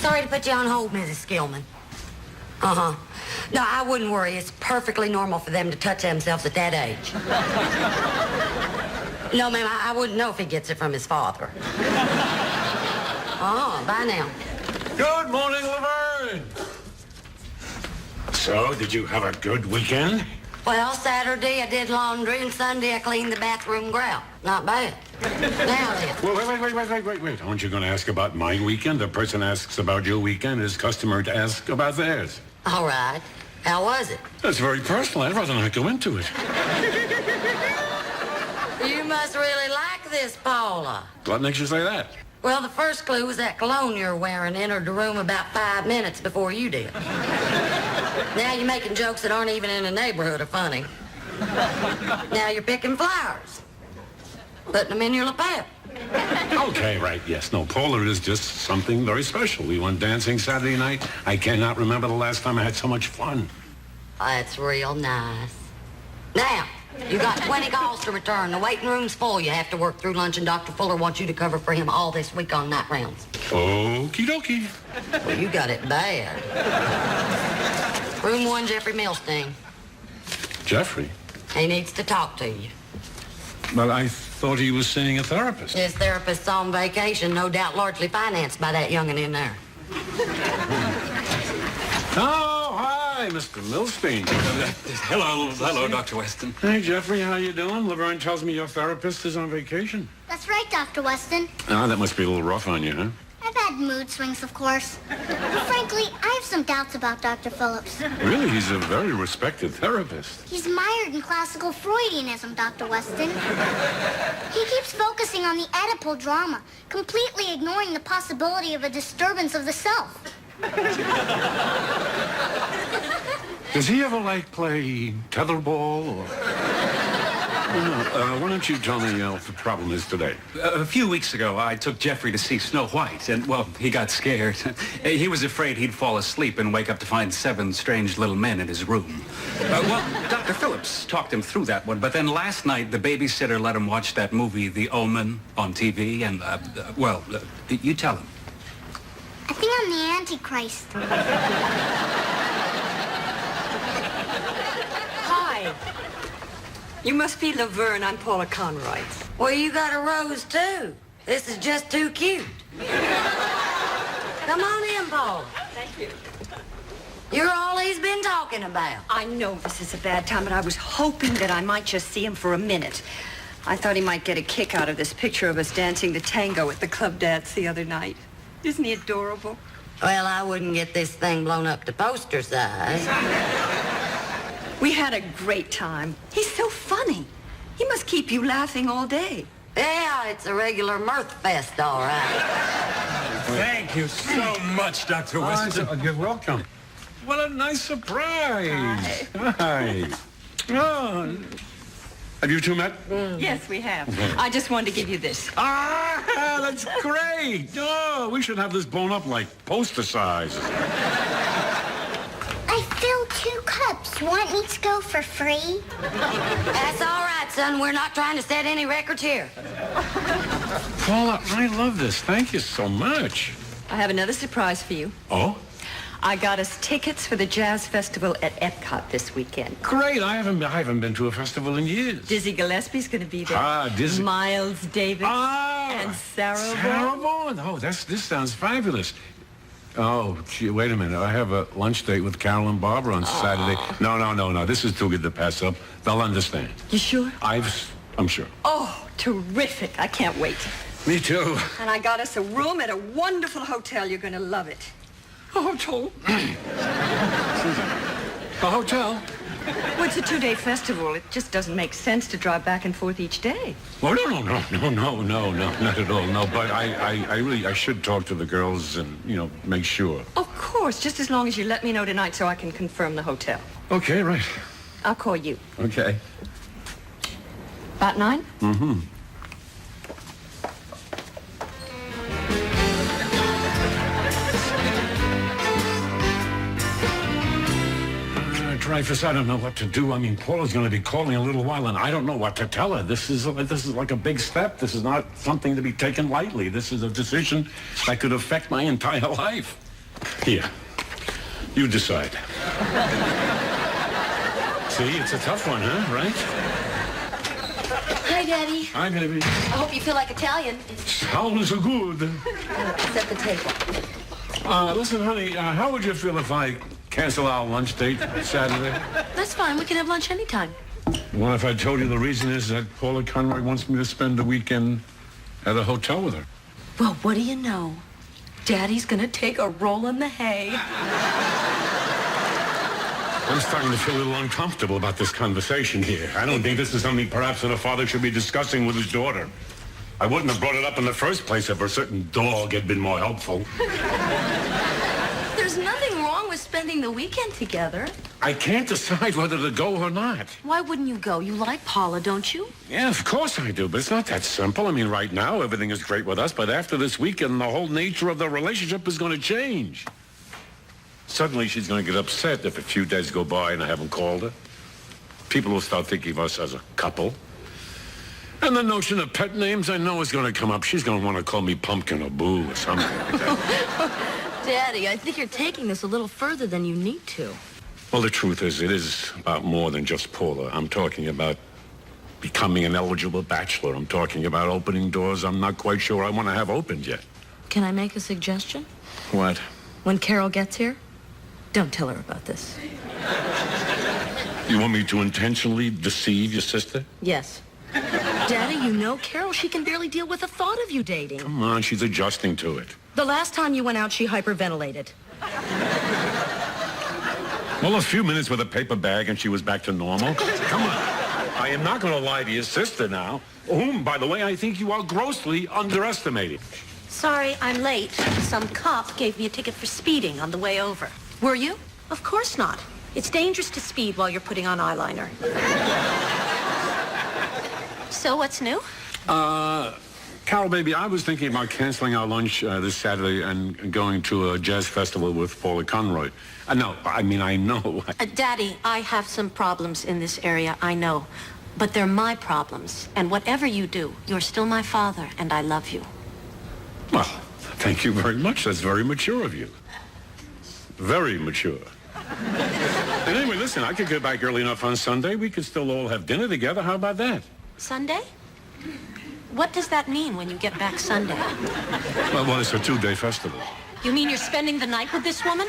Sorry to put you on hold, Mrs. Skillman. Uh-huh. No, I wouldn't worry. It's perfectly normal for them to touch themselves at that age. No, ma'am, I wouldn't know if he gets it from his father. Oh, bye now. Good morning, Laverne. So, did you have a good weekend? Well, Saturday I did laundry, and Sunday I cleaned the bathroom grout. Not bad. Now then. Well, wait. Aren't you going to ask about my weekend? The person asks about your weekend. It's customary to ask about theirs. All right. How was it? That's very personal. I'd rather not go into it. You must really like this, Paula. What makes you say that? Well, the first clue was that cologne you're wearing entered the room about 5 minutes before you did. Now you're making jokes that aren't even in the neighborhood are funny. Now you're picking flowers. Putting them in your lapel. Okay, right, yes. No, Paula is just something very special. We went dancing Saturday night. I cannot remember the last time I had so much fun. That's real nice. Now, you got 20 calls to return. The waiting room's full. You have to work through lunch, and Dr. Fuller wants you to cover for him all this week on night rounds. Okie dokie. Well, you got it bad. Room 1, Jeffrey Milstein. Jeffrey? He needs to talk to you. Well, I thought he was seeing a therapist. His therapist's on vacation, no doubt largely financed by that young'un in there. Oh, hi, Mr. Milstein. Hello, Dr. Weston. Hey, Jeffrey, how you doing? Laverne tells me your therapist is on vacation. That's right, Dr. Weston. Ah, that must be a little rough on you, huh? I've had mood swings, of course. Frankly, I have some doubts about Dr. Phillips. Really? He's a very respected therapist. He's mired in classical Freudianism, Dr. Weston. He keeps focusing on the Oedipal drama, completely ignoring the possibility of a disturbance of the self. Does he ever, play tetherball or... why don't you tell me what the problem is today? A few weeks ago, I took Jeffrey to see Snow White, and, well, he got scared. He was afraid he'd fall asleep and wake up to find 7 strange little men in his room. Dr. Phillips talked him through that one, but then last night, the babysitter let him watch that movie, The Omen, on TV, and, you tell him. I think I'm the Antichrist. Hi. You must be Laverne. I'm Paula Conroy. Well, you got a rose, too. This is just too cute. Come on in, Paula. Thank you. You're all he's been talking about. I know this is a bad time, but I was hoping that I might just see him for a minute. I thought he might get a kick out of this picture of us dancing the tango at the club dance the other night. Isn't he adorable? Well, I wouldn't get this thing blown up to poster size. We had a great time. He's so funny. He must keep you laughing all day. Yeah, it's a regular mirth fest, all right. Thank you so much, Dr. Weston. You're welcome. What a nice surprise. Hi. Oh. Have you two met? Yes, we have. I just wanted to give you this. Ah, that's great. Oh, we should have this blown up like poster size. I filled 2 cups. Want me to go for free? That's all right, son. We're not trying to set any records here. Paula, I love this. Thank you so much. I have another surprise for you. Oh? I got us tickets for the Jazz Festival at Epcot this weekend. Great. I haven't been to a festival in years. Dizzy Gillespie's going to be there. Ah, Dizzy. Miles Davis. And Sarah Vaughan. Oh, this sounds fabulous. Oh, gee, wait a minute. I have a lunch date with Carol and Barbara on Saturday. No. This is too good to pass up. They'll understand. You sure? I'm sure. Oh, terrific. I can't wait. Me too. And I got us a room at a wonderful hotel. You're going to love it. A hotel? A hotel? Well, it's a 2-day festival. It just doesn't make sense to drive back and forth each day. Oh, no, not at all. No, but I should talk to the girls and, make sure. Of course, just as long as you let me know tonight so I can confirm the hotel. Okay, right. I'll call you. Okay. About 9? Mm-hmm. Dreyfus, I don't know what to do. I mean, Paula's going to be calling in a little while, and I don't know what to tell her. This is like a big step. This is not something to be taken lightly. This is a decision that could affect my entire life. Here. You decide. See, it's a tough one, huh? Right? Hi, Daddy. Hi, baby. I hope you feel like Italian. Sounds good. Set the table. Listen, honey, how would you feel if I cancel our lunch date Saturday? That's fine. We can have lunch anytime. What if I told you the reason is that Paula Conroy wants me to spend the weekend at a hotel with her? Well, what do you know? Daddy's gonna take a roll in the hay. I'm starting to feel a little uncomfortable about this conversation here. I don't think this is something perhaps that a father should be discussing with his daughter. I wouldn't have brought it up in the first place if a certain dog had been more helpful. There's nothing wrong with spending the weekend together. I can't decide whether to go or not. Why wouldn't you go? You like Paula, don't you? Yeah, of course I do, but it's not that simple. I mean, right now, everything is great with us, but after this weekend, the whole nature of the relationship is going to change. Suddenly, she's going to get upset if a few days go by and I haven't called her. People will start thinking of us as a couple. And the notion of pet names I know is going to come up. She's going to want to call me Pumpkin or Boo or something like that. Daddy, I think you're taking this a little further than you need to. Well, the truth is, it is about more than just Paula. I'm talking about becoming an eligible bachelor. I'm talking about opening doors I'm not quite sure I want to have opened yet. Can I make a suggestion? What? When Carol gets here, don't tell her about this. You want me to intentionally deceive your sister? Yes. Daddy, you know Carol. She can barely deal with the thought of you dating. Come on, she's adjusting to it. The last time you went out, she hyperventilated. Well, a few minutes with a paper bag and she was back to normal. Come on. I am not going to lie to your sister now, whom, by the way, I think you are grossly underestimating. Sorry, I'm late. Some cop gave me a ticket for speeding on the way over. Were you? Of course not. It's dangerous to speed while you're putting on eyeliner. So what's new? Carol, baby, I was thinking about canceling our lunch this Saturday and going to a jazz festival with Paula Conroy. No, I mean, I know. Daddy, I have some problems in this area, I know. But they're my problems. And whatever you do, you're still my father, and I love you. Well, thank you very much. That's very mature of you. Very mature. And anyway, listen, I could get back early enough on Sunday. We could still all have dinner together. How about that? Sunday? What does that mean when you get back Sunday? Well, it's a two-day festival. You mean you're spending the night with this woman?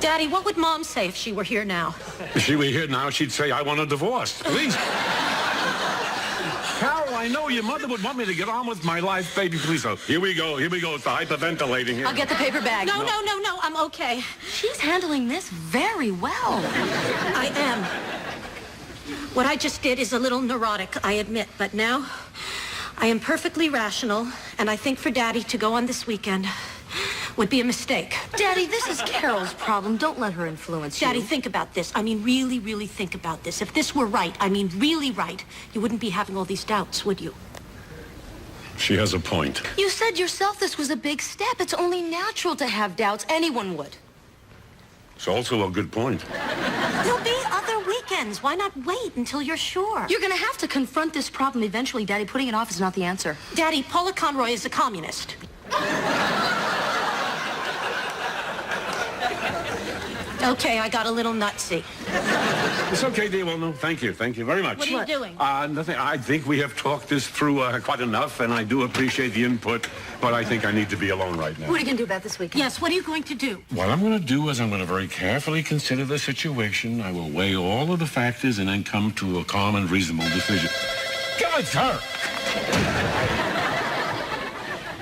Daddy, what would Mom say if she were here now? If she were here now, she'd say, I want a divorce. Please. Carol, I know your mother would want me to get on with my life, baby. Please, oh, here we go. It's the hyperventilating here. I'll get the paper bag. No, I'm okay. She's handling this very well. I am. What I just did is a little neurotic, I admit, but now I am perfectly rational, and I think for Daddy to go on this weekend would be a mistake. Daddy, this is Carol's problem. Don't let her influence you. Daddy, think about this. I mean, really, really think about this. If this were right, I mean, really right, you wouldn't be having all these doubts, would you? She has a point. You said yourself this was a big step. It's only natural to have doubts. Anyone would. It's also a good point. There'll be other weekends. Why not wait until you're sure? You're going to have to confront this problem eventually, Daddy. Putting it off is not the answer. Daddy, Paula Conroy is a communist. Okay, I got a little nutsy. It's okay, dear. Well, no, thank you. Thank you very much. What are you doing? Nothing. I think we have talked this through quite enough, and I do appreciate the input, but I think I need to be alone right now. What are you going to do about this weekend? Yes, what are you going to do? What I'm going to do is I'm going to very carefully consider the situation. I will weigh all of the factors and then come to a calm and reasonable decision. God, sir!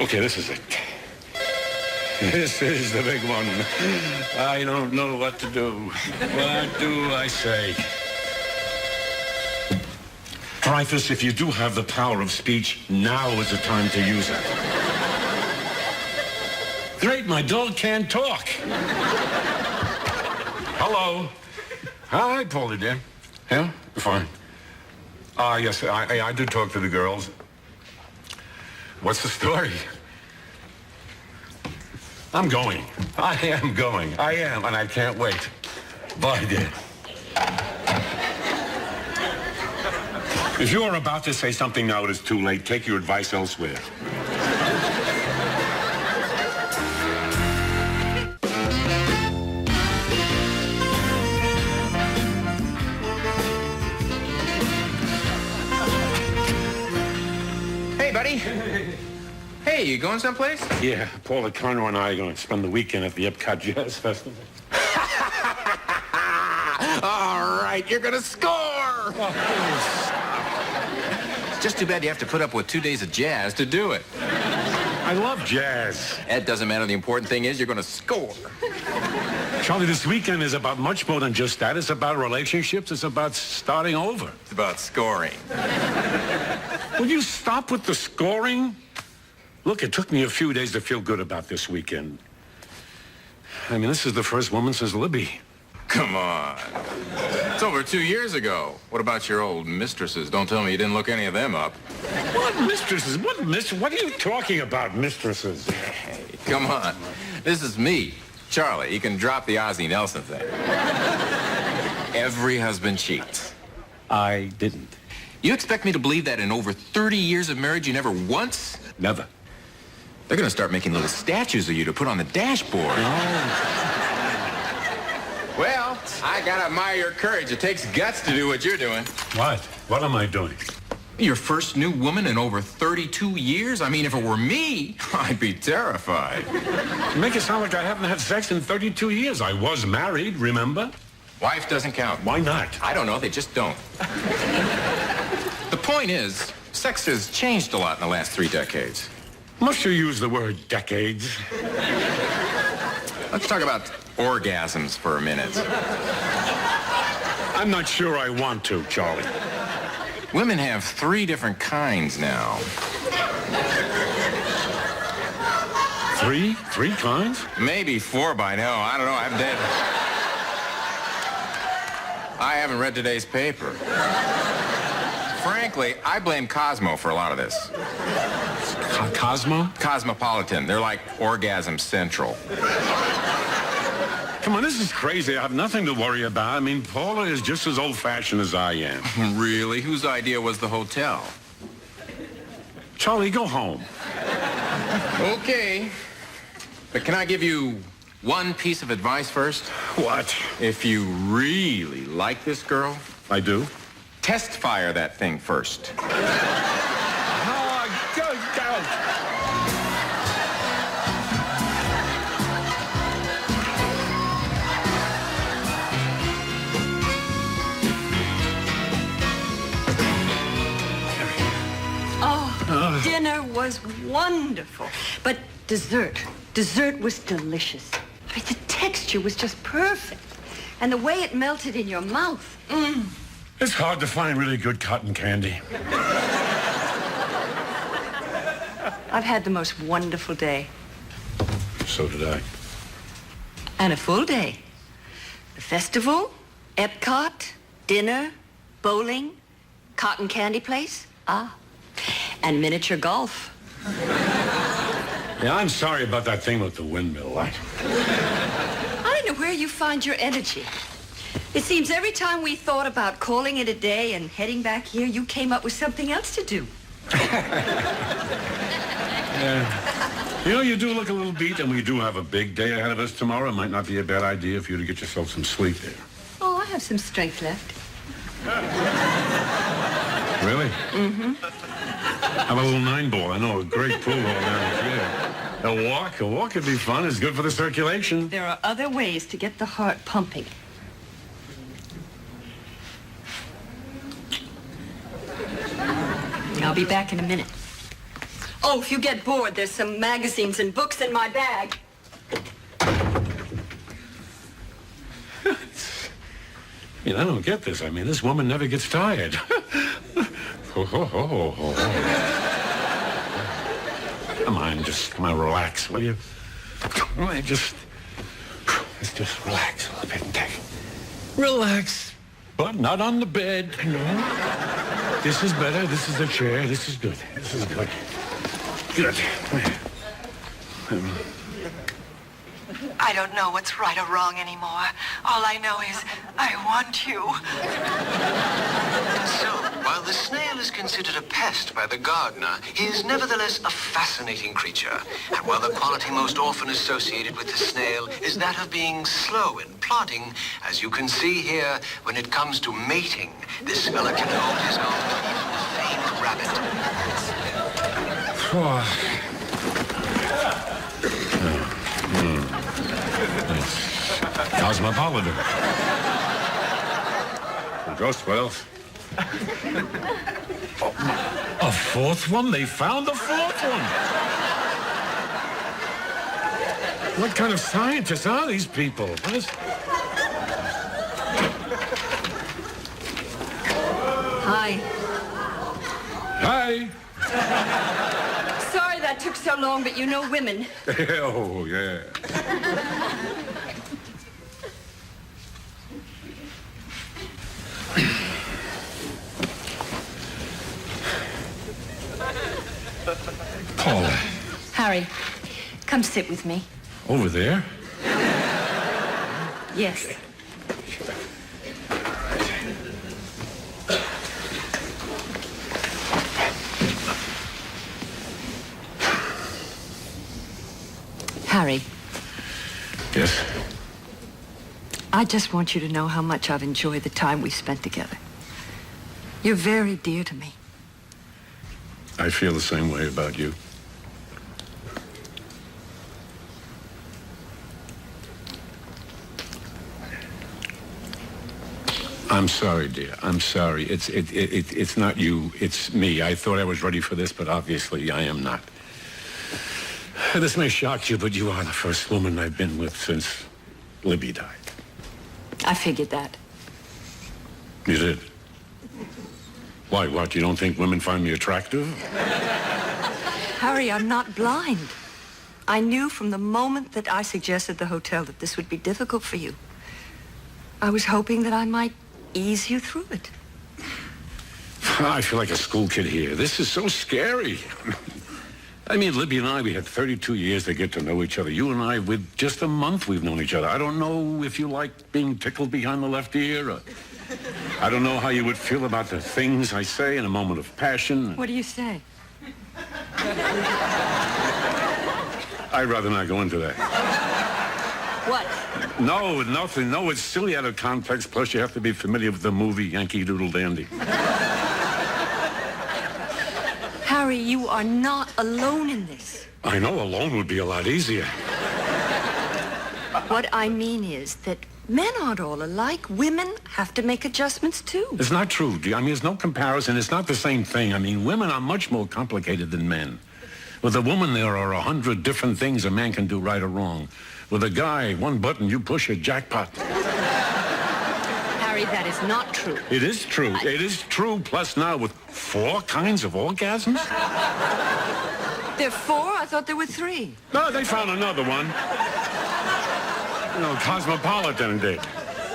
Okay, this is it. This is the big one. I don't know what to do. What do I say? Dreyfus, if you do have the power of speech, now is the time to use it. Great, my dog can't talk. Hello. Hi, Paulie, dear. Yeah? Fine. Yes, I did talk to the girls. What's the story? I'm going. I am going. I am, and I can't wait. Bye, dear. If you are about to say something now, it is too late. Take your advice elsewhere. Johnny. Hey, you going someplace? Yeah, Paula Conroy and I are going to spend the weekend at the Epcot Jazz Festival. All right, you're going to score. It's just too bad you have to put up with 2 days of jazz to do it. I love jazz. That doesn't matter. The important thing is you're going to score. Charlie, this weekend is about much more than just that. It's about relationships. It's about starting over. It's about scoring. Will you stop with the scoring? Look, it took me a few days to feel good about this weekend. I mean, this is the first woman since Libby. Come on. It's over 2 years ago. What about your old mistresses? Don't tell me you didn't look any of them up. What mistresses? What are you talking about, mistresses? Hey, come on. This is me, Charlie. You can drop the Ozzie Nelson thing. Every husband cheats. I didn't. You expect me to believe that in over 30 years of marriage you never once? Never. They're going to start making little statues of you to put on the dashboard. Oh. Well, I gotta admire your courage. It takes guts to do what you're doing. What? What am I doing? Your first new woman in over 32 years? I mean, if it were me, I'd be terrified. You make it sound like I haven't had sex in 32 years. I was married, remember? Wife doesn't count. Why not? I don't know. They just don't. The point is, sex has changed a lot in the last 3 decades. Must you use the word decades? Let's talk about orgasms for a minute. I'm not sure I want to, Charlie. Women have 3 different kinds now. 3? 3 kinds? Maybe 4 by now. I don't know. I haven't read today's paper. Frankly, I blame Cosmo for a lot of this. Cosmo? Cosmopolitan. They're like Orgasm Central. Come on, this is crazy. I have nothing to worry about. I mean, Paula is just as old-fashioned as I am. Really? Whose idea was the hotel? Charlie, go home. Okay. But can I give you one piece of advice first? What? If you really like this girl, I do? test fire that thing first. Dinner was wonderful. But dessert was delicious. I mean, the texture was just perfect. And the way it melted in your mouth. It's hard to find really good cotton candy. I've had the most wonderful day. So did I. And a full day. The festival, Epcot, dinner, bowling, cotton candy place. And miniature golf. Yeah, I'm sorry about that thing with the windmill. I don't know where you find your energy. It seems every time we thought about calling it a day and heading back here, you came up with something else to do. Yeah. You know, you do look a little beat, and we do have a big day ahead of us tomorrow. It might not be a bad idea for you to get yourself some sleep there. Oh, I have some strength left. Really? Mm-hmm. How about a little 9-ball? I know, a great pool hall down here. A walk would be fun. It's good for the circulation. There are other ways to get the heart pumping. I'll be back in a minute. Oh, if you get bored, there's some magazines and books in my bag. I mean, I don't get this. I mean, this woman never gets tired. Come on, relax, will you? Let's just relax a little bit and take. Relax, but not on the bed, you know. This is better. This is the chair. This is good. This is good. Good. I don't know what's right or wrong anymore. All I know is I want you. And so, while the snail is considered a pest by the gardener, he is nevertheless a fascinating creature. And while the quality most often associated with the snail is that of being slow and plodding, as you can see here, when it comes to mating, this fella can hold his own with even the famed rabbit. Cosmopolitan. Ghost, what else? A fourth one? They found a fourth one. What kind of scientists are these people? What is... Hi. Hi. Sorry that took so long, but you know women. Oh, yeah. Paula. Harry, come sit with me. Over there? Yes. Harry. Yes? I just want you to know how much I've enjoyed the time we spent together. You're very dear to me. I feel the same way about you. I'm sorry, dear. I'm sorry. It's not you. It's me. I thought I was ready for this, but obviously I am not. This may shock you, but you are the first woman I've been with since Libby died. I figured that. You did? Why, what? You don't think women find me attractive? Harry, I'm not blind. I knew from the moment that I suggested the hotel that this would be difficult for you. I was hoping that I might ease you through it. I feel like a school kid here. This is so scary. I mean, Libby and I, we had 32 years to get to know each other. You and I, with just a month, we've known each other. I don't know if you like being tickled behind the left ear. Or I don't know how you would feel about the things I say in a moment of passion. What do you say? I'd rather not go into that. What? No, nothing. No, it's silly out of context. Plus, you have to be familiar with the movie Yankee Doodle Dandy. Harry, you are not alone in this. I know alone would be a lot easier. What I mean is that men aren't all alike. Women have to make adjustments, too. It's not true. I mean, there's no comparison. It's not the same thing. I mean, women are much more complicated than men. With a woman, there are 100 different things a man can do right or wrong. With a guy, one button, you push a jackpot. Harry, that is not true. It is true. It is true. Plus now with 4 kinds of orgasms? There are 4? I thought there were 3. No, they found another one. You know, Cosmopolitan did.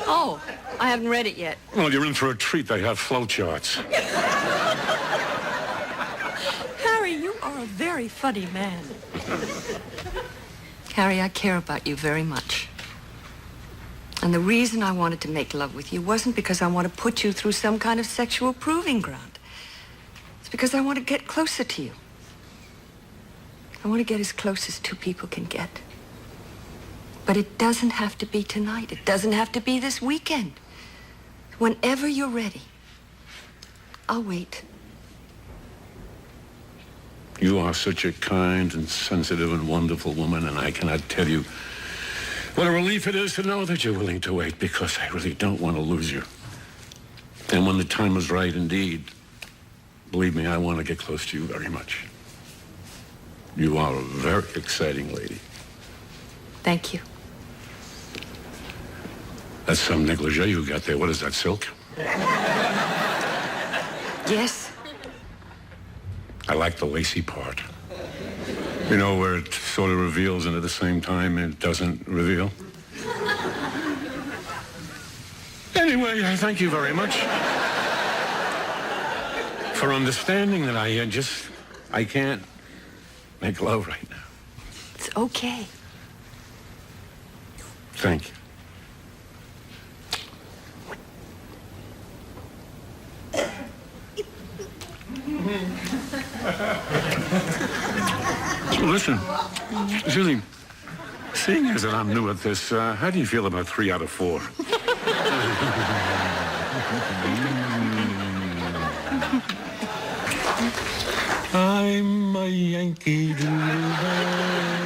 Oh, I haven't read it yet. Well, you're in for a treat. They have flowcharts. Harry, you are a very funny man. Harry, I care about you very much. And the reason I wanted to make love with you wasn't because I want to put you through some kind of sexual proving ground. It's because I want to get closer to you. I want to get as close as 2 people can get. But it doesn't have to be tonight. It doesn't have to be this weekend. Whenever you're ready, I'll wait. You are such a kind and sensitive and wonderful woman, and I cannot tell you what a relief it is to know that you're willing to wait, because I really don't want to lose you. And when the time is right, indeed, believe me, I want to get close to you very much. You are a very exciting lady. Thank you. That's some negligee you got there. What is that, silk? Yes. I like the lacy part. You know, where it sort of reveals and at the same time it doesn't reveal. Anyway, I thank you very much for understanding that I can't make love right now. It's okay. Thank you. Listen, Susie, seeing as that I'm new at this, how do you feel about 3 out of 4? I'm a Yankee Doodle.